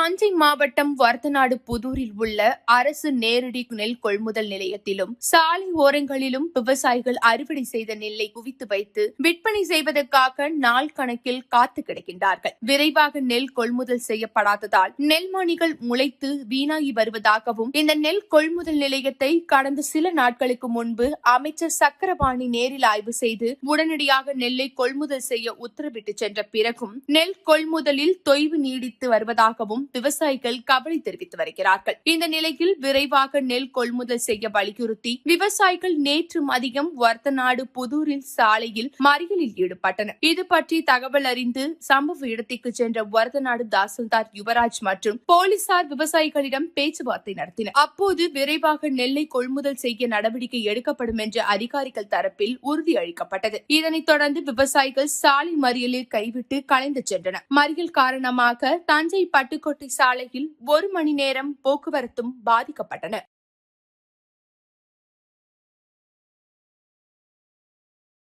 தஞ்சை மாவட்டம் வர்த்தநாடு புதூரில் உள்ள அரசு நேரடி நெல் கொள்முதல் நிலையத்திலும் சாலை ஓரங்களிலும் விவசாயிகள் அறுவடை செய்த நெல்லை குவித்து வைத்து விற்பனை செய்வதற்காக நாள் கணக்கில் காத்து கிடக்கின்றார்கள். விரைவாக நெல் கொள்முதல் செய்யப்படாததால் நெல்மணிகள் முளைத்து வீணாகி வருவதாகவும், இந்த நெல் கொள்முதல் நிலையத்தை கடந்த சில நாட்களுக்கு முன்பு அமைச்சர் சக்கரபாணி நேரில் ஆய்வு செய்து உடனடியாக நெல்லை கொள்முதல் செய்ய உத்தரவிட்டு சென்ற பிறகும் நெல் கொள்முதலில் தொய்வு நீடித்து வருவதாகவும் விவசாயிகள் கவலை தெரிவித்து வருகிறார்கள். இந்த நிலையில் விரைவாக நெல் கொள்முதல் செய்ய வலியுறுத்தி விவசாயிகள் நேற்று மதியம் வர்த்தநாடு புதூரில் சாலையில் மறியலில் ஈடுபட்டனர். இது பற்றி தகவல் அறிந்து சம்பவ இடத்திற்கு சென்ற வர்த்தநாடு தாசில்தார் யுவராஜ் மற்றும் போலீசார் விவசாயிகளிடம் பேச்சுவார்த்தை நடத்தினர். அப்போது விரைவாக நெல்லை கொள்முதல் செய்ய நடவடிக்கை எடுக்கப்படும் என்ற அதிகாரிகள் தரப்பில் உறுதியளிக்கப்பட்டது. இதனைத் தொடர்ந்து விவசாயிகள் சாலை மறியலில் கைவிட்டு கலைந்து சென்றனர். மறியல் காரணமாக தஞ்சை பட்டுக்கோட்டை சாலையில் 1 மணி நேரம் போக்குவரத்தும் பாதிக்கப்பட்டன.